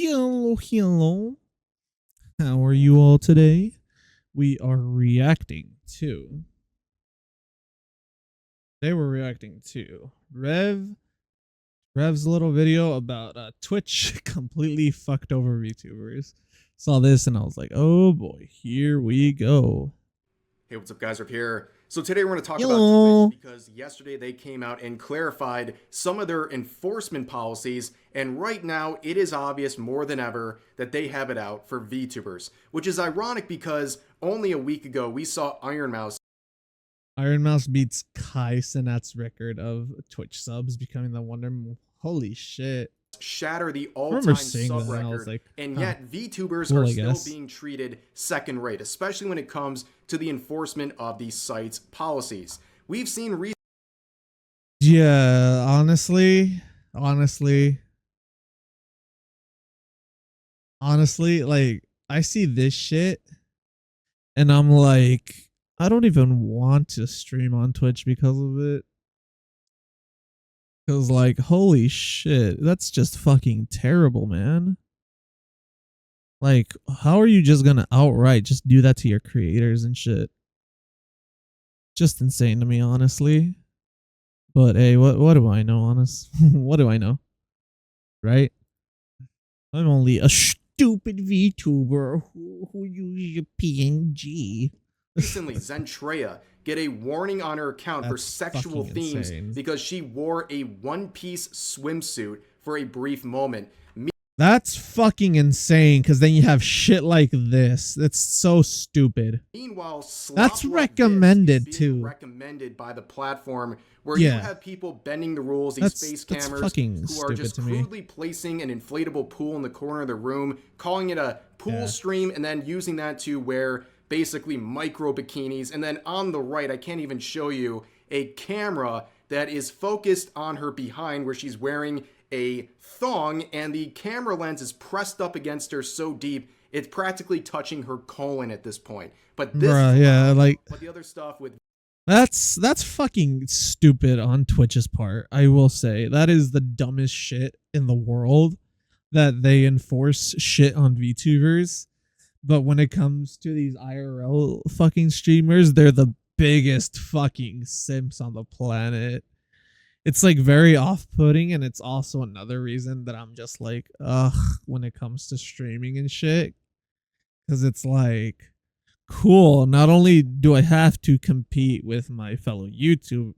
Hello, hello. How are you all today? We are reacting to. They were reacting to Rev's little video about Twitch completely fucked over VTubers. Saw this and I was like, oh boy, here we go. Hey, what's up, guys? Up here. So today we're going to talk Hello. about Twitch because yesterday they came out and clarified some of their enforcement policies, and right now it is obvious more than ever that they have it out for VTubers, which is ironic because only a week ago we saw Iron Mouse beats Kai Cenat's record of Twitch subs, becoming the Wonder. Holy shit. shatter the all-time sub record, like, and yet VTubers cool, are still being treated second rate, especially when it comes to the enforcement of these sites' policies. We've seen yeah, honestly, like, I see this shit and I'm like, I don't even want to stream on Twitch because of it. Because, like, holy shit, that's just fucking terrible, man. Like, how are you just gonna outright just do that to your creators and shit? Just insane to me, honestly. But hey, what do I know, honest? What do I know? Right? I'm only a stupid VTuber who uses a PNG. Recently, Zentreya get a warning on her account for sexual themes because she wore a one-piece swimsuit for a brief moment. That's fucking insane, because then you have shit like this. That's so stupid. Meanwhile, that's recommended too. Recommended by the platform, where you have people bending the rules, these face cameras who are just crudely placing an inflatable pool in the corner of the room, calling it a pool stream, and then using that to wear basically micro bikinis. And then on the right, I can't even show you, a camera that is focused on her behind, where she's wearing a thong, and the camera lens is pressed up against her so deep it's practically touching her colon at this point. But this but the other stuff with that's fucking stupid on Twitch's part. I will say that is the dumbest shit in the world, that they enforce shit on VTubers. But when it comes to these IRL fucking streamers, they're the biggest fucking simps on the planet. It's like very off-putting, and it's also another reason that I'm just like, ugh, when it comes to streaming and shit. Because it's like, cool, not only do I have to compete with my fellow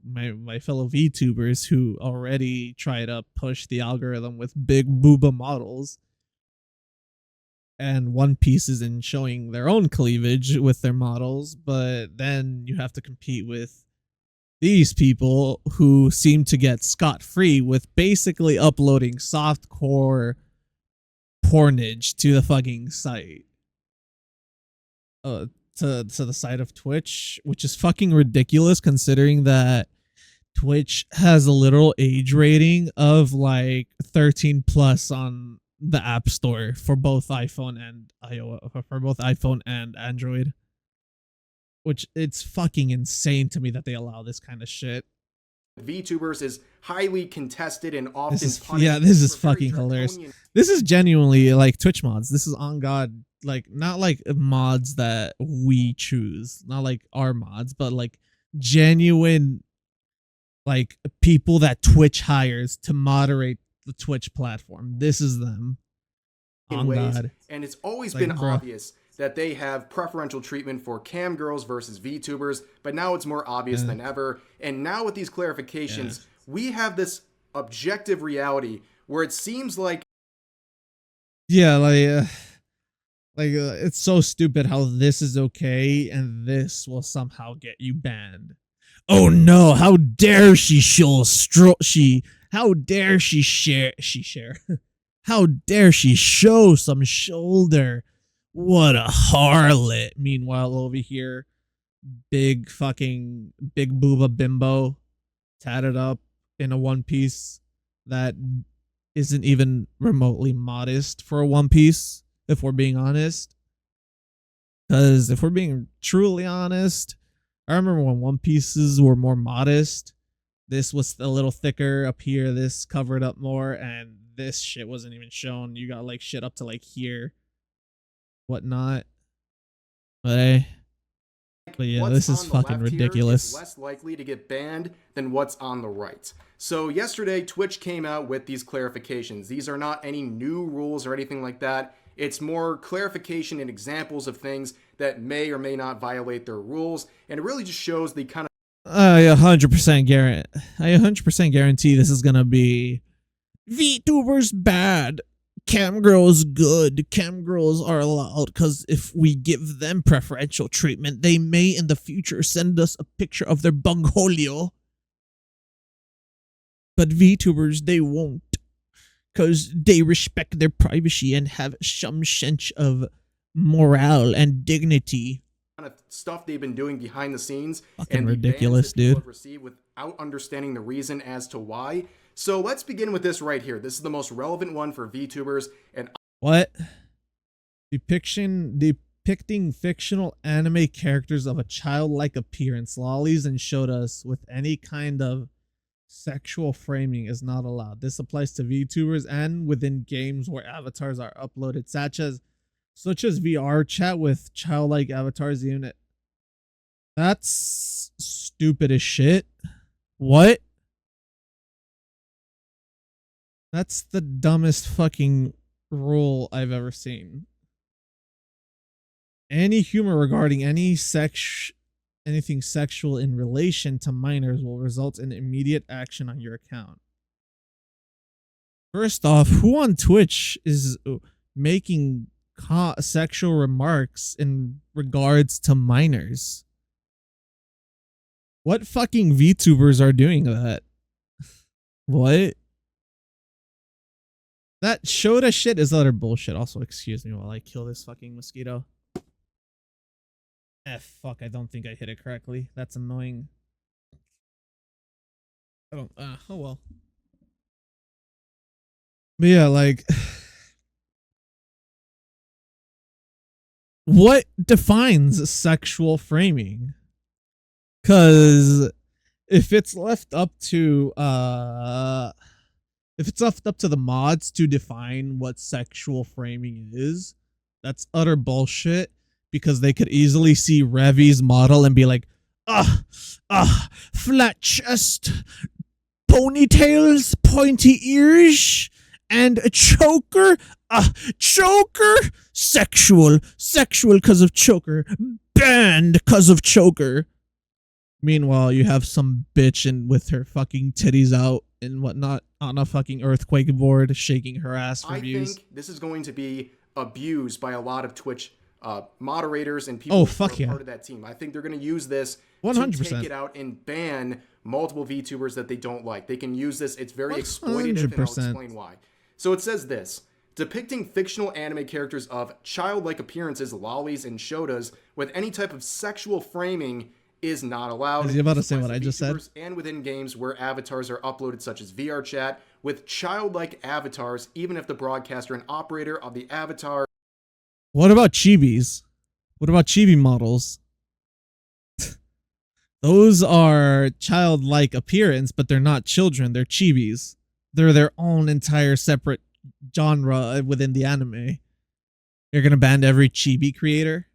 my fellow VTubers who already try to push the algorithm with big booba models and One Pieces in showing their own cleavage with their models, but then you have to compete with these people who seem to get scot-free with basically uploading softcore pornage to the fucking site. To the site of Twitch, which is fucking ridiculous considering that Twitch has a literal age rating of like 13 plus on the App Store for both iPhone and iOS, for both iPhone and Android. Which, it's fucking insane to me that they allow this kind of shit. VTubers is highly contested and often this is fucking hilarious. This is genuinely like Twitch mods. This is on God, like, not like mods that we choose, not like our mods, but like genuine, like, people that Twitch hires to moderate the Twitch platform. This is them. On God. And it's always been obvious that they have preferential treatment for cam girls versus VTubers, but now it's more obvious than ever. And now with these clarifications, we have this objective reality where it seems like, it's so stupid how this is okay and this will somehow get you banned. Oh no, how dare she show how dare she share how dare she show some shoulder. What a harlot. Meanwhile, over here, big booba bimbo tatted up in a one piece that isn't even remotely modest for a one piece, if we're being honest. Because if we're being truly honest, I remember when one pieces were more modest, this was a little thicker up here, this covered up more, and this shit wasn't even shown. You got like shit up to like here, whatnot. But yeah, this is fucking ridiculous. Is less likely to get banned than what's on the right. So yesterday, Twitch came out with these clarifications. These are not any new rules or anything like that. It's more clarification and examples of things that may or may not violate their rules, and it really just shows the kind of. I 100% guarantee this is gonna be VTubers bad, cam girls good. Cam girls are allowed because if we give them preferential treatment, they may in the future send us a picture of their bungholio. But VTubers, they won't, because they respect their privacy and have some sense of morale and dignity. Kind of stuff they've been doing behind the scenes. Fucking and ridiculous, dude. Without understanding the reason as to why. So let's begin with this right here. This is the most relevant one for VTubers. And what? Depicting fictional anime characters of a childlike appearance, lollies and shotas with any kind of sexual framing is not allowed. This applies to VTubers and within games where avatars are uploaded, such as VR chat with childlike avatars unit. That's stupid as shit. What? That's the dumbest fucking rule I've ever seen. Any humor regarding anything sexual in relation to minors will result in immediate action on your account. First off, who on Twitch is making sexual remarks in regards to minors? What fucking VTubers are doing that? What? That Shota shit is utter bullshit. Also, excuse me while I kill this fucking mosquito. Fuck, I don't think I hit it correctly. That's annoying. Oh well. But yeah, like, what defines sexual framing? Because if it's left up to the mods to define what sexual framing is, that's utter bullshit. Because they could easily see Revi's model and be like, flat chest, ponytails, pointy ears, and a choker. Choker, sexual because of choker, banned because of choker. Meanwhile, you have some bitch with her fucking titties out and whatnot on a fucking earthquake board, shaking her ass for views. I think this is going to be abused by a lot of Twitch moderators and people who are part of that team. I think they're going to use this 100%. To take it out and ban multiple VTubers that they don't like. They can use this. It's very 100%. Exploitative, and I'll explain why. So it says this: depicting fictional anime characters of childlike appearances, lollies, and shotas with any type of sexual framing is not allowed. Is he about to say what I just said? And within games where avatars are uploaded, such as VR chat, with childlike avatars, even if the broadcaster and operator of the avatar. What about chibis? What about chibi models? Those are childlike appearance, but they're not children. They're chibis. They're their own entire separate genre within the anime. You're gonna ban every chibi creator?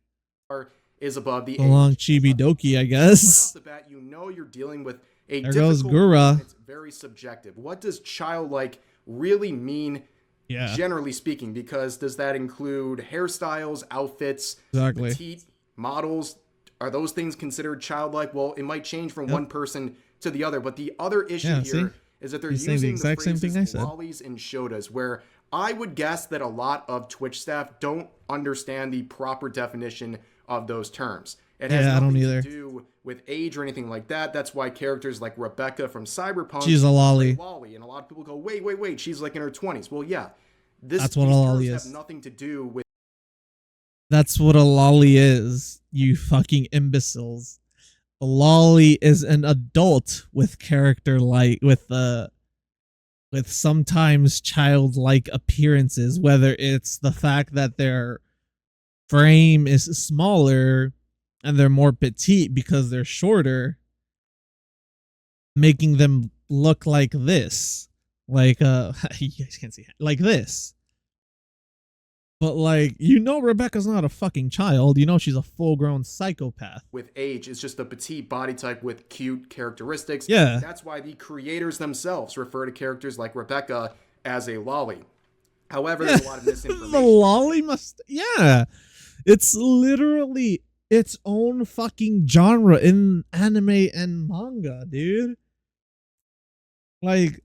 Is above the long chibi doki, I guess. Right off the bat, you know you're dealing with a there goes Gura. It's very subjective. What does childlike really mean? Yeah. Generally speaking, because does that include hairstyles, outfits, petite models? Are those things considered childlike? Well, it might change from one person to the other, but the other issue here is that they're using the exact same thing I said. Lollies and shotas, where I would guess that a lot of Twitch staff don't understand the proper definition of those terms. It has nothing to do with age or anything like that. That's why characters like Rebecca from Cyberpunk, she's a lolly. And a lot of people go, wait, she's like in her 20s. Well, yeah, that's what a lolly is. Have nothing to do with. That's what a lolly is, you fucking imbeciles. A lolly is an adult with character like with sometimes childlike appearances, whether it's the fact that their frame is smaller and they're more petite because they're shorter, making them look like this. Like you guys can't see it. Like this. But like, Rebecca's not a fucking child. She's a full-grown psychopath. With age, it's just a petite body type with cute characteristics. Yeah. That's why the creators themselves refer to characters like Rebecca as a lolly. However, there's a lot of misinformation. The lolly it's literally its own fucking genre in anime and manga, dude. Like,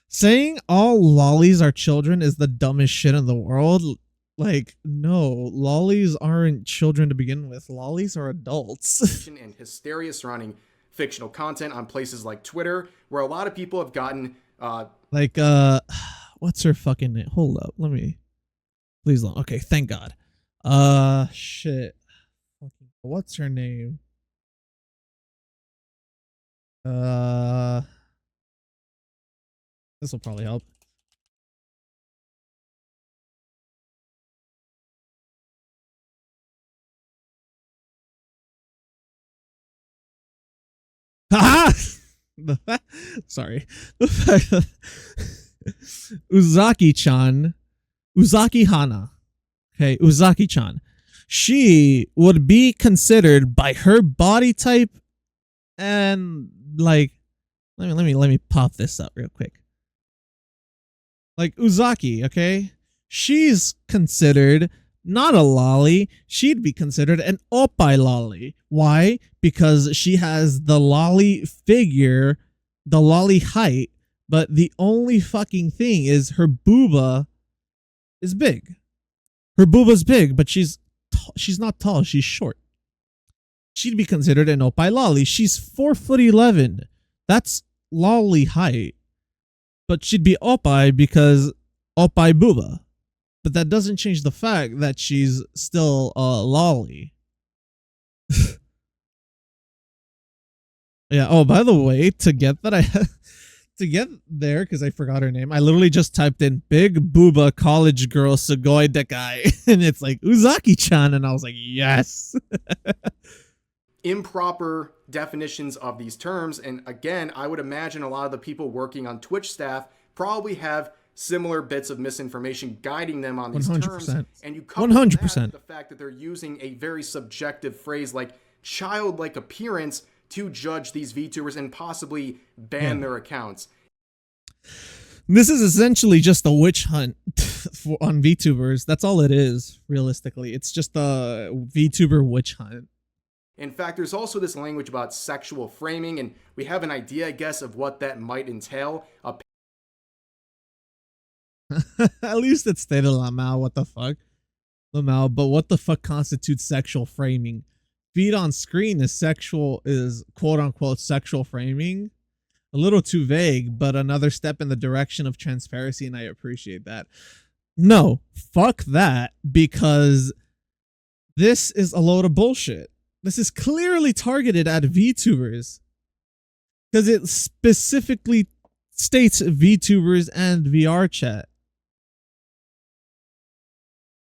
saying all lollies are children is the dumbest shit in the world. Like, no, lollies aren't children to begin with. Lollies are adults. And hysteria surrounding fictional content on places like Twitter, where a lot of people have gotten what's her fucking name? Hold up, let me. Please don't. Okay, thank God. Shit. What's her name? This will probably help. Sorry. Uzaki-chan. Uzaki Hana. Okay, Uzaki-chan. She would be considered by her body type and like let me pop this up real quick. Like Uzaki, okay? She's considered not a lolly. She'd be considered an oppai lolly. Why? Because she has the lolly figure, the lolly height, but the only fucking thing is her booba is big. Her booba's big, but she's not tall. She's short. She'd be considered an oppai lolly. She's 4'11". That's lolly height. But she'd be oppai because oppai booba. But that doesn't change the fact that she's still a lolly. Yeah. Oh, by the way, to get there, because I forgot her name, I literally just typed in big booba college girl Sugoi Dekai, and it's like Uzaki-chan, and I was like, yes. Improper definitions of these terms, and again, I would imagine a lot of the people working on Twitch staff probably have similar bits of misinformation guiding them on these 100%. terms, and you couple 100%. That with the fact that they're using a very subjective phrase like childlike appearance to judge these VTubers and possibly ban their accounts. This is essentially just a witch hunt on VTubers. That's all it is, realistically. It's just a VTuber witch hunt. In fact, there's also this language about sexual framing, and we have an idea, I guess, of what that might entail. At least it's stated Lamau, what the fuck? Lamau, but what the fuck constitutes sexual framing? Feed on screen is quote unquote sexual framing. A little too vague, but another step in the direction of transparency, and I appreciate that. No, fuck that, because this is a load of bullshit. This is clearly targeted at VTubers, because it specifically states VTubers and VR chat.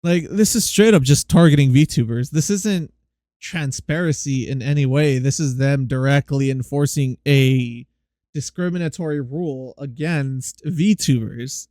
Like, this is straight up just targeting VTubers. This isn't transparency in any way. This is them directly enforcing a discriminatory rule against VTubers.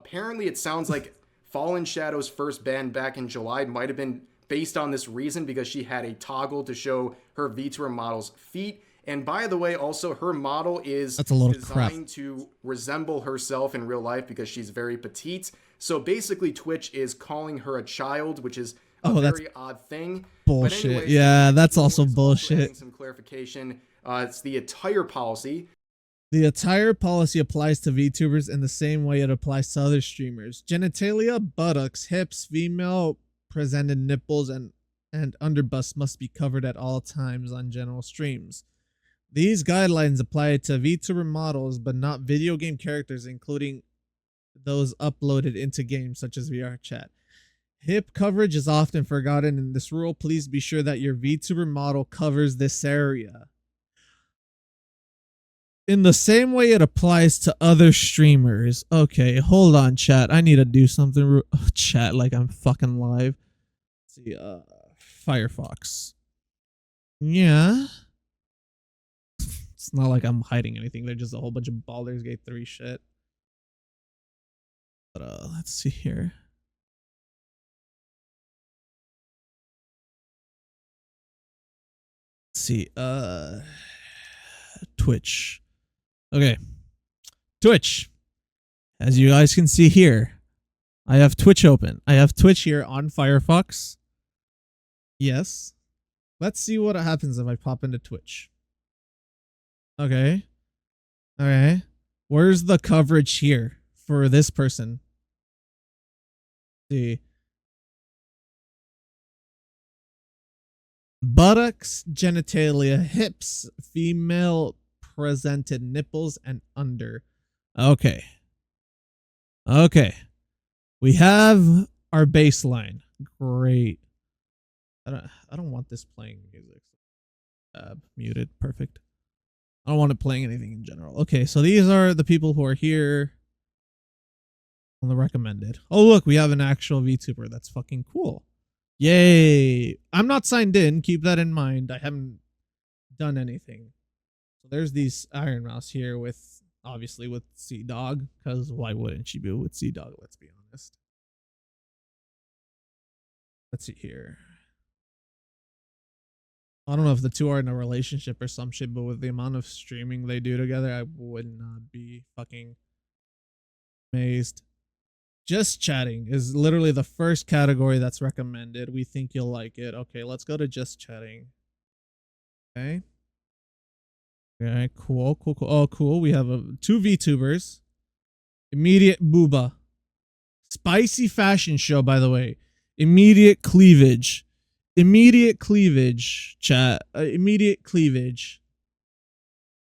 Apparently, it sounds like Fallen Shadow's first ban back in July might have been based on this reason, because she had a toggle to show her VTuber model's feet. And by the way, also her model is designed to resemble herself in real life because she's very petite. So basically, Twitch is calling her a child, which is a very odd thing. Bullshit. But anyways, yeah, that's also bullshit. Some clarification. It's the attire policy. The attire policy applies to VTubers in the same way it applies to other streamers. Genitalia, buttocks, hips, female presented nipples, and underbust must be covered at all times on general streams. These guidelines apply to VTuber models, but not video game characters, including those uploaded into games such as VR chat. Hip coverage is often forgotten in this rule. Please be sure that your VTuber model covers this area. In the same way it applies to other streamers. Okay, hold on, chat. I need to do something. Chat, like I'm fucking live. Let's see, Firefox. Yeah. It's not like I'm hiding anything. They're just a whole bunch of Baldur's Gate 3 shit. But let's see here. Let's see. Twitch. Okay. Twitch. As you guys can see here, I have Twitch open. I have Twitch here on Firefox. Yes. Let's see what happens if I pop into Twitch. Okay. Okay. Where's the coverage here for this person? Let's see. Buttocks, genitalia, hips, female presented nipples, and under. Okay. Okay. We have our baseline. Great. I don't want this playing music. Muted. Perfect. I don't want it playing anything in general. Okay, so these are the people who are here on the recommended. Oh, look, we have an actual VTuber. That's fucking cool. Yay. I'm not signed in. Keep that in mind. I haven't done anything. So there's these Iron Mouse here with, obviously, with Sea Dog, because why wouldn't she be with Sea Dog? Let's be honest. Let's see here. I don't know if the two are in a relationship or some shit, but with the amount of streaming they do together, I would not be fucking amazed. Just chatting is literally the first category that's recommended. We think you'll like it. Okay, let's go to just chatting. Okay. Okay, cool. Oh, cool. We have two VTubers. Immediate booba. Spicy fashion show, by the way. Immediate cleavage. Immediate cleavage, chat. Immediate cleavage.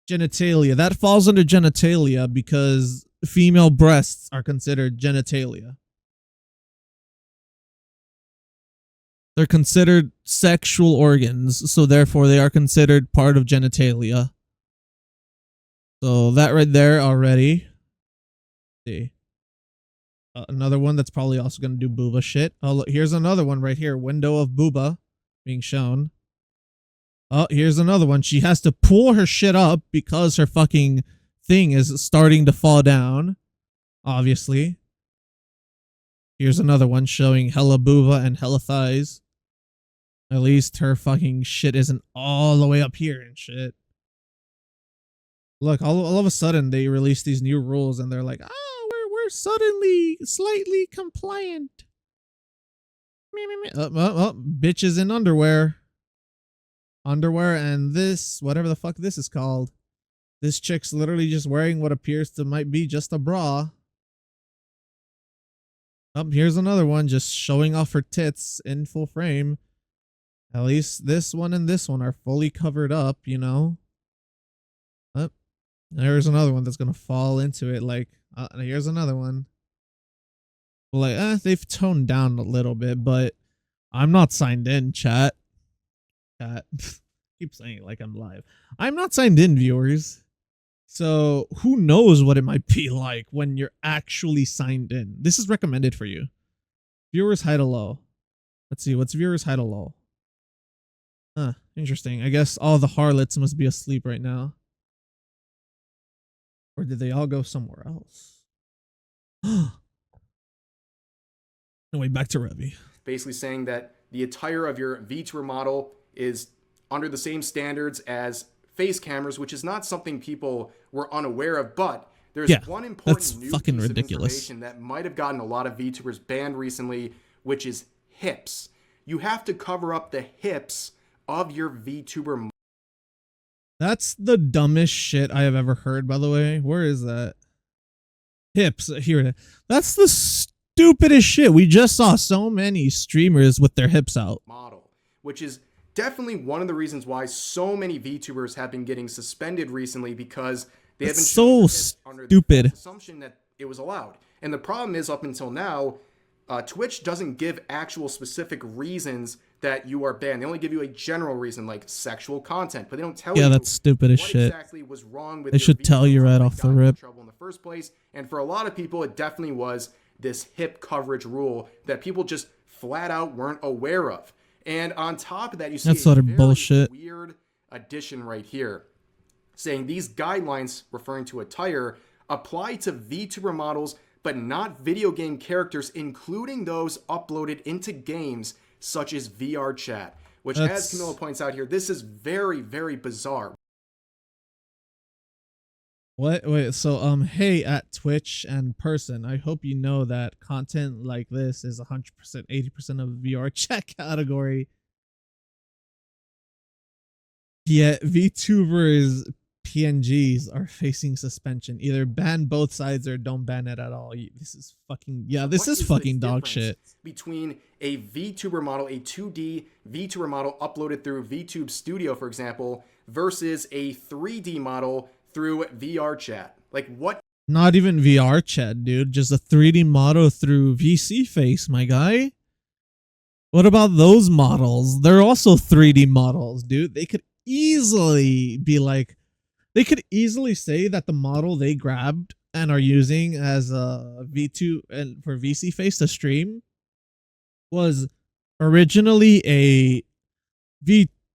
Genitalia. That falls under genitalia because female breasts are considered genitalia. They're considered sexual organs, so therefore they are considered part of genitalia. So that right there already. Let's see. Another one that's probably also going to do booba shit. Oh, look, here's another one right here. Window of booba being shown. Oh, here's another one. She has to pull her shit up because her fucking thing is starting to fall down. Obviously. Here's another one showing hella booba and hella thighs. At least her fucking shit isn't all the way up here and shit. Look, all of a sudden they release these new rules and they're like, we're suddenly slightly compliant. Bitches in underwear. Underwear and this, whatever the fuck this is called. This chick's literally just wearing what appears to might be just a bra. Oh, here's another one just showing off her tits in full frame. At least this one and this one are fully covered up, you know. Oh, there's another one that's gonna fall into it. Like, here's another one. Like, they've toned down a little bit, but I'm not signed in, chat. Keep saying it like I'm live. I'm not signed in, viewers. So who knows what it might be like when you're actually signed in. This is recommended for you. Viewers high to low. Let's see, what's viewers high to low? Interesting. I guess all the harlots must be asleep right now. Or did they all go somewhere else? Anyway, back to Revy. Basically saying that the attire of your VTuber model is under the same standards as face cameras, which is not something people were unaware of, but there's one important new piece of information that might have gotten a lot of VTubers banned recently, which is hips. You have to cover up the hips of your VTuber model. That's the dumbest shit I have ever heard, by the way. Where is that? Hips. Here it is. That's the stupidest shit. We just saw so many streamers with their hips out. Model, which is definitely one of the reasons why so many VTubers have been getting suspended recently, because they have been so stupid assumption that it was allowed. And the problem is, up until now, Twitch doesn't give actual specific reasons that you are banned. They only give you a general reason, like sexual content, but they don't tell you that's stupid as shit. Exactly was wrong with they should tell you right off the rip. Trouble in the first place. And for a lot of people, it definitely was this hip coverage rule that people just flat out weren't aware of. And on top of that, you see that's sort of bullshit. Weird addition right here. saying these guidelines, referring to attire, apply to VTuber models but not video game characters, including those uploaded into games such as VR chat. Which, as Camilla points out here, this is very, very bizarre. What? Wait, so hey, at Twitch and person, I hope you know that content like this is 100%, 80% of VR chat category. Yet VTubers PNGs are facing suspension. Either ban both sides or don't ban it at all. This is fucking, yeah, this is fucking dog shit. Between a VTuber model, a 2D VTuber model uploaded through VTube Studio, for example, versus a 3D model through VR chat. Like, what? Not even VR chat, dude. Just a 3D model through VC Face, my guy. What about those models? They're also 3D models, dude. They could easily be like, they could easily say that the model they grabbed and are using as a V2 and for VC Face to stream was originally a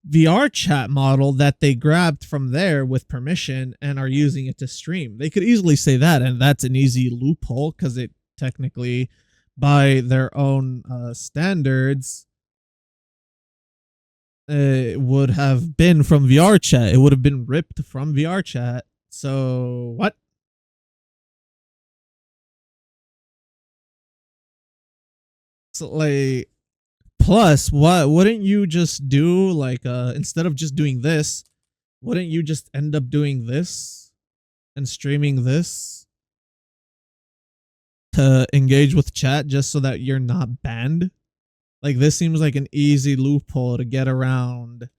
VR chat model that they grabbed from there with permission and are using it to stream. They could easily say that, and that's an easy loophole because it technically, by their own standards, it would have been from VR chat. It would have been ripped from VR chat. So what? So like, plus, what wouldn't you just do? Like, instead of just doing this, wouldn't you just end up doing this and streaming this to engage with chat just so that you're not banned? Like, this seems like an easy loophole to get around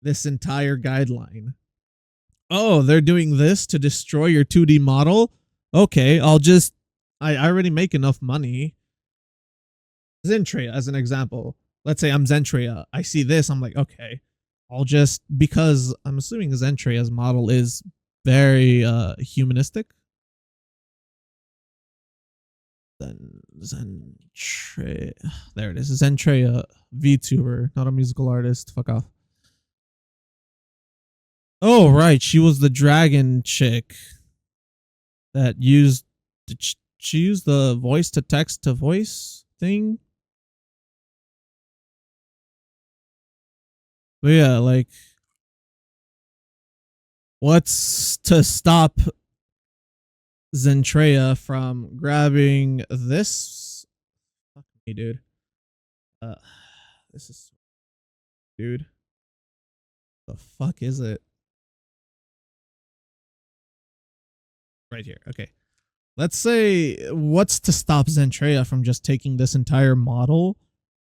this entire guideline. Oh, they're doing this to destroy your 2D model? Okay, I already make enough money. Zentria, as an example. Let's say I'm Zentria. I see this, I'm like, okay, I'll just, because I'm assuming Zentria's model is very humanistic. Zentria. There it is. Zentria, VTuber, not a musical artist. Fuck off. Oh, right. She was the dragon chick that used. Did she use the voice to text to voice thing? But yeah, like, what's to stop Zentria from grabbing this? Fuck me, dude. This is, dude. The fuck is it? Right here. Okay. Let's say, what's to stop Zentria from just taking this entire model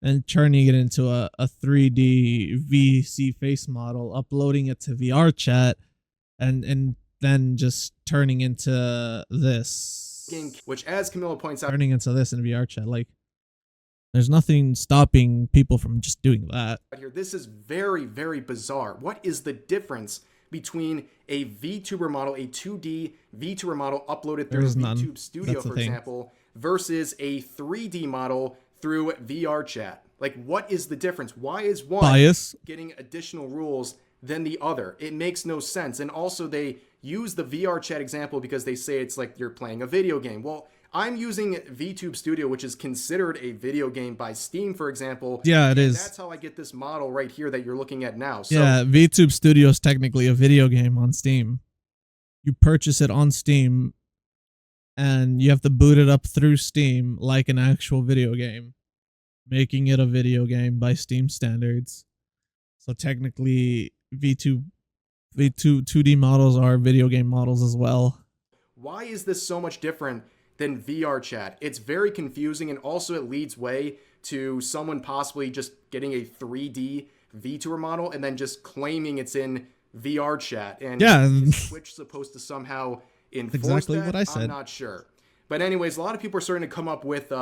and turning it into a 3D VC face model, uploading it to VR chat, and then just turning into this, which, as Camilla points out, turning into this in VR chat. Like, there's nothing stopping people from just doing that. This is very, very bizarre. What is the difference between a VTuber model, a 2D VTuber model uploaded through VTube Studio, for example, versus a 3D model through VR chat? Like, what is the difference? Why is one getting additional rules than the other? It makes no sense. And also, they use the VR chat example because they say it's like you're playing a video game. Well, I'm using VTube Studio, which is considered a video game by Steam, for example. Yeah, it is. That's how I get this model right here that you're looking at now. So, yeah, VTube Studio is technically a video game on Steam. You purchase it on Steam, and you have to boot it up through Steam like an actual video game, making it a video game by Steam standards. So technically, V2 2D models are video game models as well. Why is this so much different than VR chat? It's very confusing, and also it leads way to someone possibly just getting a 3D VTuber model and then just claiming it's in VR chat. And yeah, is Twitch supposed to somehow enforce exactly that? What I said. I'm not sure. But anyways, a lot of people are starting to come up with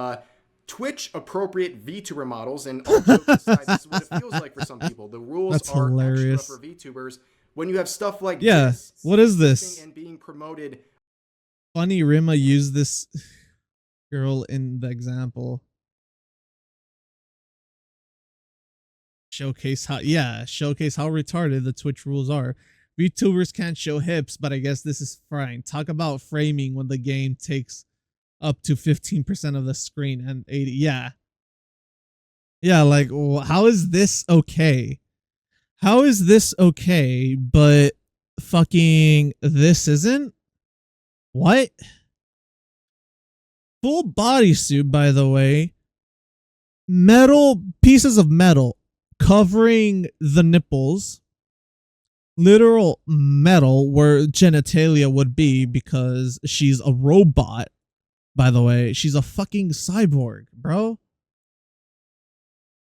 Twitch appropriate VTuber models, and all jokes aside, this is what it feels like for some people. The rules That's are hilarious. extra for VTubers when you have stuff like yeah. this. What is this? And being promoted. Funny Rima used this girl in the example. Showcase how retarded the Twitch rules are. VTubers can't show hips, but I guess this is fine. Talk about framing when the game takes up to 15% of the screen and 80. Yeah. Yeah, like, how is this okay? How is this okay, but fucking this isn't? What? Full bodysuit, by the way. Metal, pieces of metal covering the nipples. Literal metal where genitalia would be because she's a robot, by the way. She's a fucking cyborg, bro.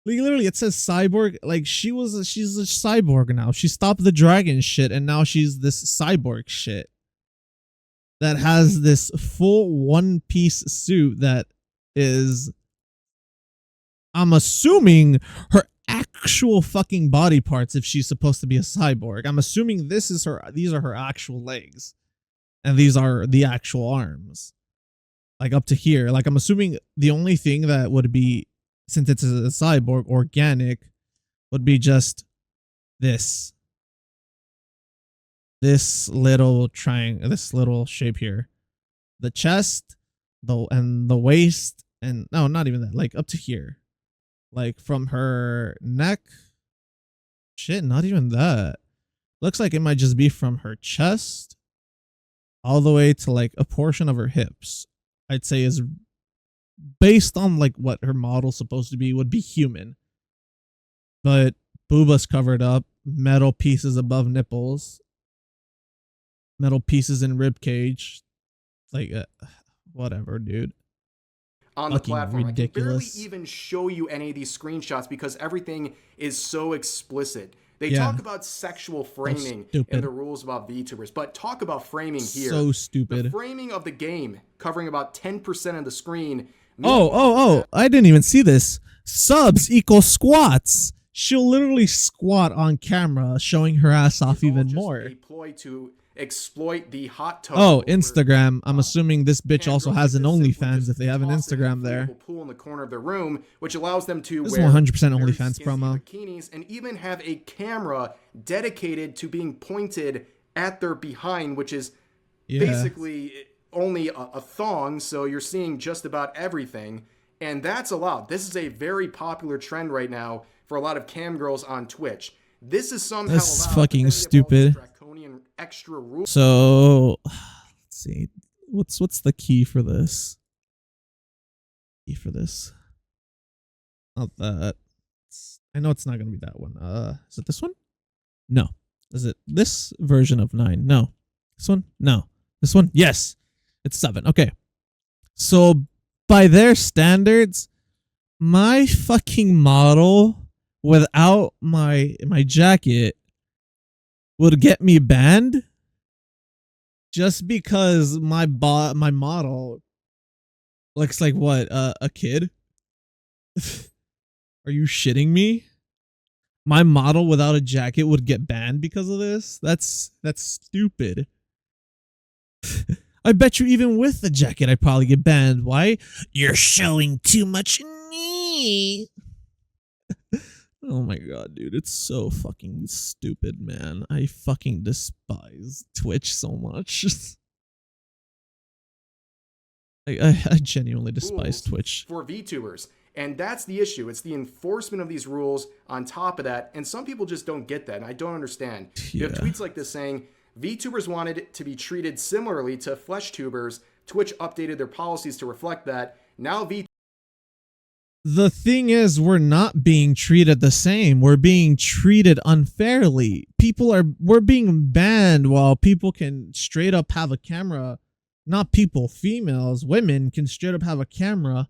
Like, literally, it says cyborg. Like, she's a cyborg now. She stopped the dragon shit, and now she's this cyborg shit that has this full one-piece suit that is, I'm assuming, her actual fucking body parts if she's supposed to be a cyborg. I'm assuming these are her actual legs, and these are the actual arms, like up to here. Like, I'm assuming the only thing that would be, since it's a cyborg, organic, would be just this little triangle, this little shape here, the chest, and the waist, and no, not even that, like up to here, like from her neck. Shit, not even that. Looks like it might just be from her chest all the way to like a portion of her hips. I'd say is based on like what her model's supposed to be, would be human. But booba's covered up, metal pieces above nipples, metal pieces in rib cage, like whatever, dude. On the platform, ridiculous. I can barely even show you any of these screenshots because everything is so explicit. They talk about sexual framing in the rules about VTubers, but talk about framing here. So stupid. The framing of the game covering about 10% of the screen. Oh, I didn't even see this. Subs equal squats. She'll literally squat on camera, showing her ass off even more. A ploy to exploit the hot tub. Oh, Instagram. I'm assuming this bitch also has an OnlyFans if they have an Instagram there. Pool in the corner of their room, which allows them to wear 100% OnlyFans promo. Bikinis and even have a camera dedicated to being pointed at their behind, which is basically only a thong, so you're seeing just about everything, and that's allowed. This is a very popular trend right now for a lot of cam girls on Twitch. This is somehow That's fucking stupid. Extra rules. So let's see, what's the key for this? Not that. I know it's not gonna be that one. Is it this one? No. Is it this version of 9? No. This one? No. This one? Yes. It's 7. Okay. So by their standards, my fucking model without my jacket would get me banned just because my model looks like what, a kid? Are you shitting me? My model without a jacket would get banned because of this? That's stupid. I bet you even with the jacket, I'd probably get banned. Why? You're showing too much knee. Oh my god, dude. It's so fucking stupid, man. I fucking despise Twitch so much. I genuinely despise Twitch. For VTubers. And that's the issue. It's the enforcement of these rules on top of that. And some people just don't get that. And I don't understand. You have tweets like this saying, VTubers wanted it to be treated similarly to flesh tubers. Twitch updated their policies to reflect that. Now the thing is, we're not being treated the same. We're being treated unfairly. We're being banned while people can straight up have a camera. Not people, females, women can straight up have a camera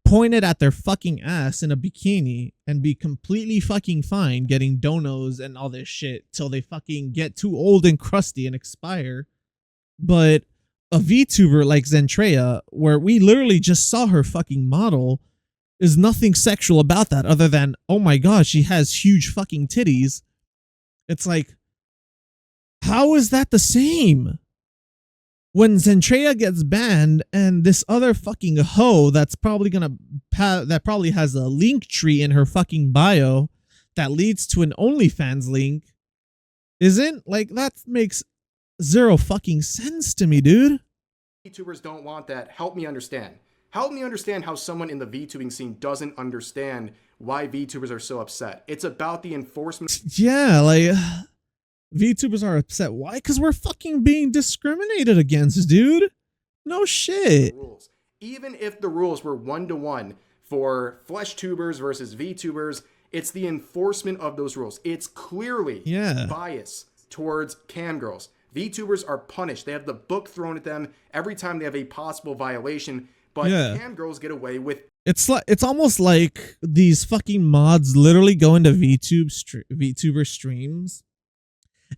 pointed at their fucking ass in a bikini and be completely fucking fine getting donos and all this shit till they fucking get too old and crusty and expire. But a VTuber like Zentrea, where we literally just saw her fucking model, is nothing sexual about that other than, oh my god, she has huge fucking titties. It's like, how is that the same? When Zentrea gets banned and this other fucking hoe that's probably that probably has a link tree in her fucking bio that leads to an OnlyFans link isn't. Like, that makes zero fucking sense to me, dude. VTubers don't want that. Help me understand. Help me understand how someone in the VTubing scene doesn't understand why VTubers are so upset. It's about the enforcement. Yeah, like, VTubers are upset. Why? Because we're fucking being discriminated against, dude. No shit. Rules. Even if the rules were 1-to-1 for flesh tubers versus VTubers, it's the enforcement of those rules. It's clearly bias towards cam girls. VTubers are punished. They have the book thrown at them every time they have a possible violation, but cam girls get away with. It's almost like these fucking mods literally go into VTuber streams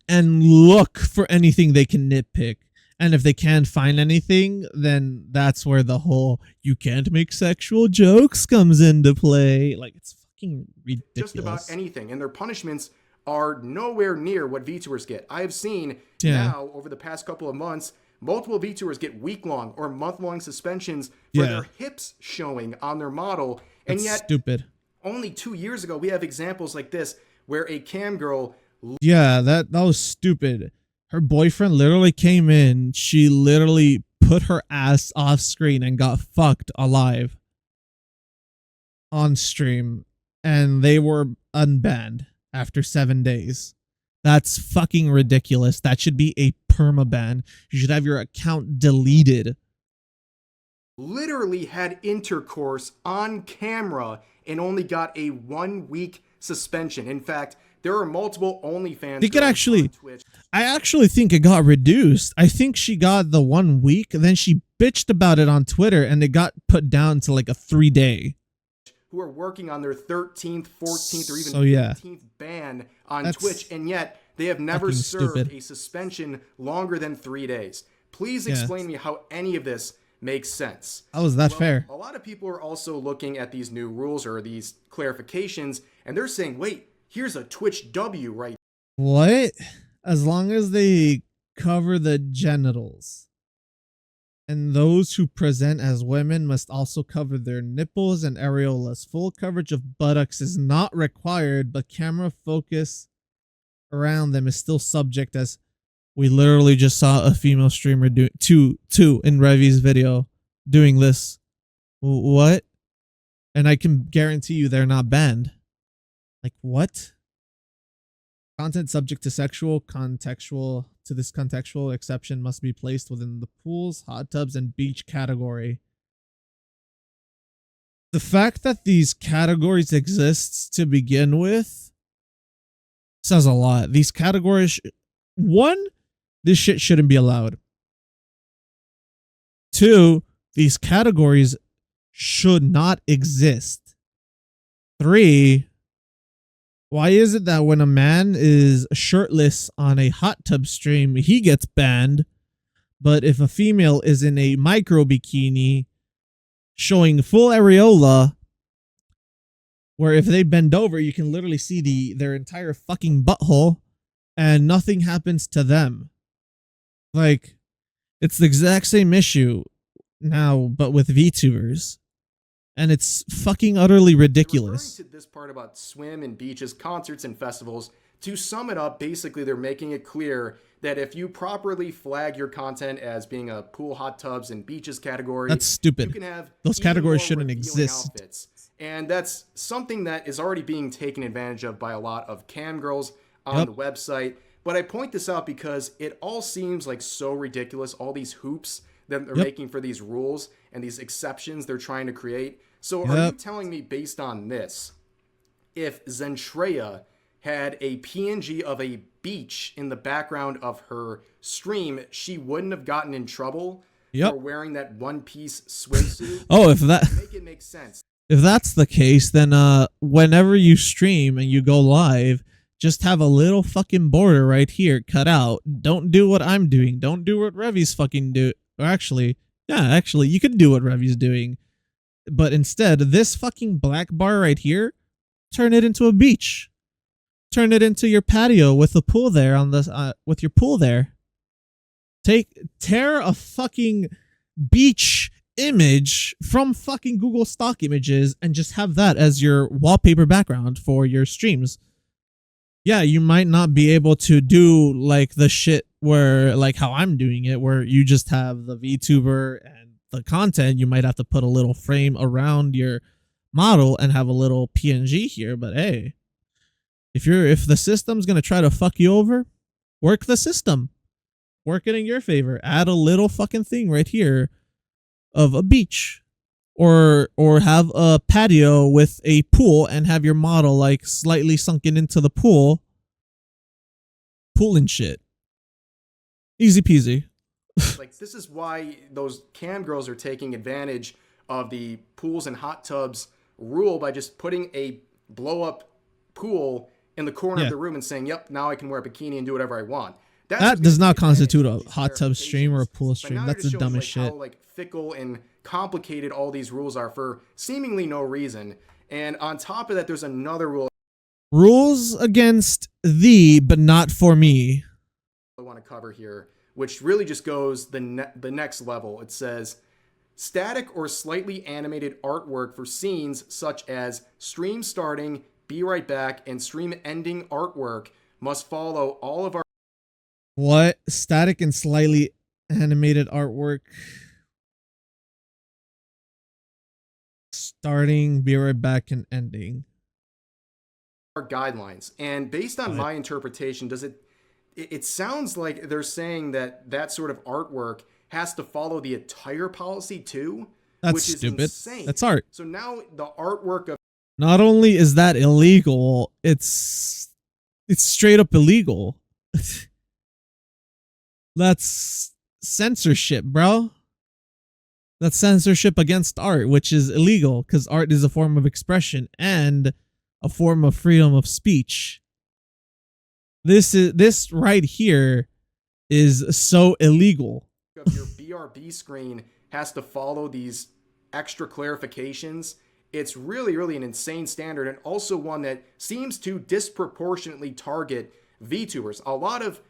and look for anything they can nitpick. And if they can't find anything, then that's where the whole "you can't make sexual jokes" comes into play. Like, it's fucking ridiculous. Just about anything. And their punishments are nowhere near what VTubers get. I have seen now, over the past couple of months, multiple VTubers get week-long or month-long suspensions for their hips showing on their model. And that's stupid. Only 2 years ago, we have examples like this where a cam girl... Yeah, that was stupid. Her boyfriend literally came in. She literally put her ass off screen and got fucked alive on stream. And they were unbanned after 7 days. That's fucking ridiculous. That should be a permaban. You should have your account deleted. Literally had intercourse on camera and only got a 1-week suspension. In fact, there are multiple OnlyFans. They could actually, I actually think it got reduced. I think she got the 1 week, then she bitched about it on Twitter, and it got put down to like a 3-day. Who are working on their 13th, 14th, or even 15th ban on Twitch, and yet they have never served a suspension longer than 3 days. Please explain to me how any of this makes sense. How is that fair? A lot of people are also looking at these new rules or these clarifications, and they're saying, wait, here's a Twitch W right. What? As long as they cover the genitals. And those who present as women must also cover their nipples and areolas. Full coverage of buttocks is not required, but camera focus around them is still subject, as we literally just saw a female streamer do two in Revi's video doing this. What? And I can guarantee you they're not banned. Like, what? Content subject to sexual, contextual, to this contextual exception must be placed within the pools, hot tubs, and beach category. The fact that these categories exist to begin with says a lot. These categories, one, this shit shouldn't be allowed. Two, these categories should not exist. Three, why is it that when a man is shirtless on a hot tub stream, he gets banned, but if a female is in a micro bikini showing full areola, where if they bend over, you can literally see their entire fucking butthole and nothing happens to them? Like, it's the exact same issue now, but with VTubers. And it's fucking utterly ridiculous. Referring to this part about swim and beaches, concerts and festivals, to sum it up, basically they're making it clear that if you properly flag your content as being a pool, hot tubs, and beaches category, that's stupid. You can have those categories shouldn't exist. Outfits. And that's something that is already being taken advantage of by a lot of cam girls on the website. But I point this out because it all seems like so ridiculous, all these hoops that they're making for these rules and these exceptions they're trying to create. So are you telling me, based on this, if Zentreya had a PNG of a beach in the background of her stream, she wouldn't have gotten in trouble for wearing that one-piece swimsuit? If that make it make sense. If that's the case, then whenever you stream and you go live, just have a little fucking border right here cut out. Don't do what I'm doing. Don't do what Revi's fucking do. Or actually, you can do what Revi's doing. But instead, this fucking black bar right here, turn it into a beach. Turn it into your patio with a pool there on the with your pool there. Tear a fucking beach image from fucking Google stock images and just have that as your wallpaper background for your streams. yeah, you might not be able to do like the shit where like how I'm doing it, where you just have the VTuber and the content. You might have to put a little frame around your model and have a little PNG here. But hey, if the system's gonna try to fuck you over, work the system. Work it in your favor. Add a little fucking thing right here of a beach. Or have a patio with a pool and have your model like slightly sunken into the pool and shit. Easy peasy. Like, this is why those cam girls are taking advantage of the pools and hot tubs rule by just putting a blow up pool in the corner of the room and saying, yep, now I can wear a bikini and do whatever I want. That does not constitute a hot tub stream or a pool stream. That's the dumbest shit. How like fickle and complicated all these rules are for seemingly no reason. And on top of that, there's another rule. Rules against thee, but not for me. I want to cover here, which really just goes the next level. It says, static or slightly animated artwork for scenes such as stream starting, be right back, and stream ending artwork must follow all of our... What? Static and slightly animated artwork. Starting, be right back, and ending. Our guidelines. And based on my interpretation, does it sounds like they're saying that sort of artwork has to follow the attire policy too? That's which is stupid. Insane. That's art. So now the artwork of... Not only is that illegal, it's straight up illegal. That's censorship, bro. That's censorship against art, which is illegal because art is a form of expression and a form of freedom of speech. This right here is so illegal. Your BRB screen has to follow these extra clarifications. It's really, really an insane standard, and also one that seems to disproportionately target VTubers. A lot of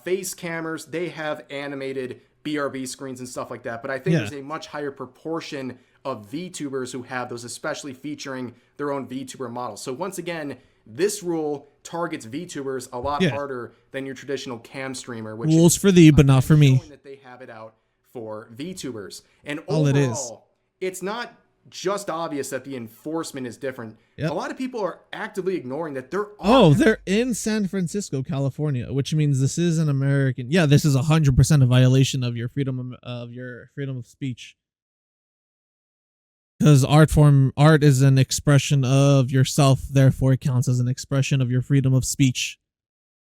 face cammers, they have animated BRB screens and stuff like that, but I think there's a much higher proportion of VTubers who have those, especially featuring their own VTuber models. So once again, this rule targets VTubers a lot harder than your traditional cam streamer, which rules for thee, but not for me. That they have it out for VTubers. And all overall, it is, it's not just obvious that the enforcement is different. A lot of people are actively ignoring that there are... they're in San Francisco, California, which means this is an American... Yeah, this is 100% a violation of your freedom of speech. Because art is an expression of yourself, therefore it counts as an expression of your freedom of speech.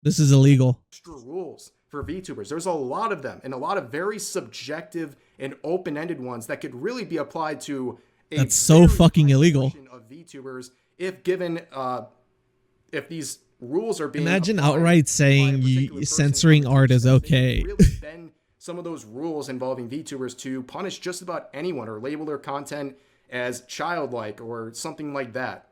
This is illegal. Extra rules for VTubers. There's a lot of them, and a lot of very subjective and open-ended ones that could really be applied to... That's so fucking illegal. Of VTubers, if given, if these rules are being... Imagine outright saying censoring art is okay. Really bend some of those rules involving VTubers to punish just about anyone or label their content as childlike or something like that.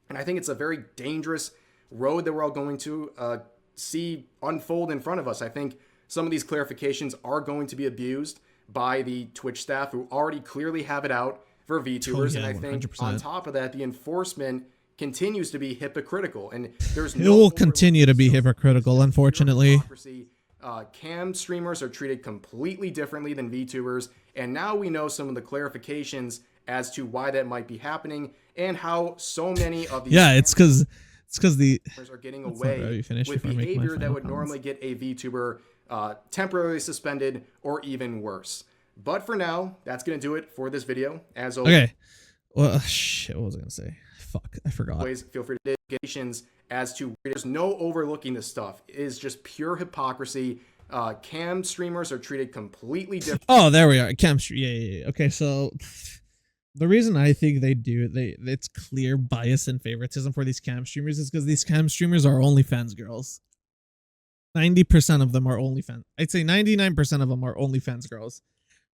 And I think it's a very dangerous road that we're all going to see unfold in front of us. I think some of these clarifications are going to be abused by the Twitch staff who already clearly have it out for VTubers, and I think 100%. On top of that, the enforcement continues to be hypocritical, and there's it will continue to be hypocritical, unfortunately. Cam streamers are treated completely differently than VTubers, and now we know some of the clarifications as to why that might be happening and how so many of these it's because the are getting away with behavior that would normally get a VTuber temporarily suspended or even worse. But for now, that's going to do it for this video. As always. Okay. Well, shit, what was I going to say? Fuck, I forgot. Always feel free to dedications as to there's no overlooking this stuff. It is just pure hypocrisy. Cam streamers are treated completely different. Oh, there we are. Cam stream. Yeah. Okay, so the reason I think they do it's clear bias and favoritism for these cam streamers is because these cam streamers are OnlyFans girls. 90% of them are OnlyFans. I'd say 99% of them are OnlyFans girls.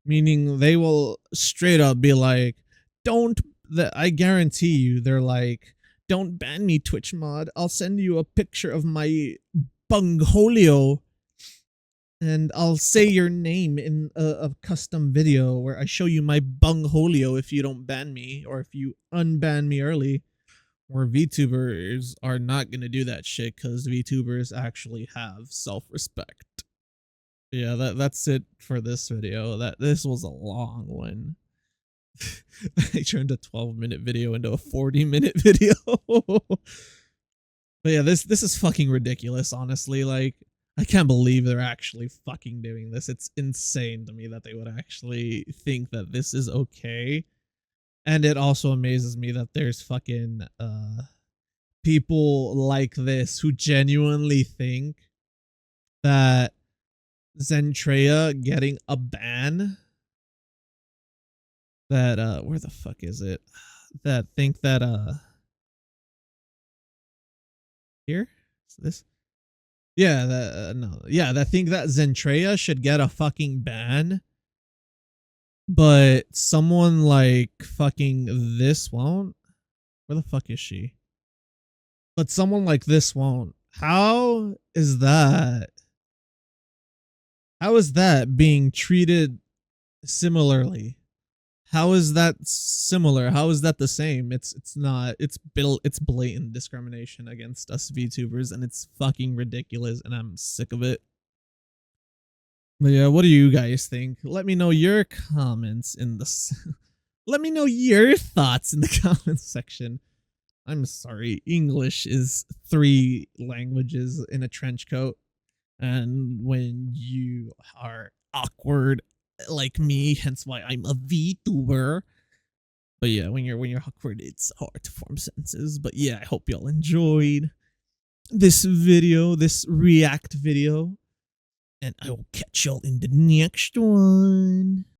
Meaning they will straight up be like, I guarantee you, they're like, don't ban me, Twitch mod. I'll send you a picture of my bungholio and I'll say your name in a custom video where I show you my bungholio if you don't ban me or if you unban me early. where VTubers are not gonna do that shit because VTubers actually have self-respect. Yeah, that's it for this video. This was a long one. I turned a 12-minute video into a 40-minute video. But yeah, this is fucking ridiculous, honestly. Like, I can't believe they're actually fucking doing this. It's insane to me that they would actually think that this is okay. And it also amazes me that there's fucking people like this who genuinely think that Zentreya getting a ban, that where the fuck is it, that think that here is this, yeah, that no, yeah, that think that Zentreya should get a fucking ban, but someone like fucking this won't. Where the fuck is she? But someone like this won't. How is that? How is that being treated similarly? How is that similar? How is that the same? It's not. It's blatant discrimination against us VTubers, and it's fucking ridiculous, and I'm sick of it. But yeah, what do you guys think? Let me know your comments in the let me know your thoughts in the comments section. I'm sorry, English is 3 languages in a trench coat. And when you are awkward like me, hence why I'm a VTuber. But yeah, when you're awkward, it's hard to form sentences. But yeah, I hope y'all enjoyed this video, this react video. And I will catch y'all in the next one.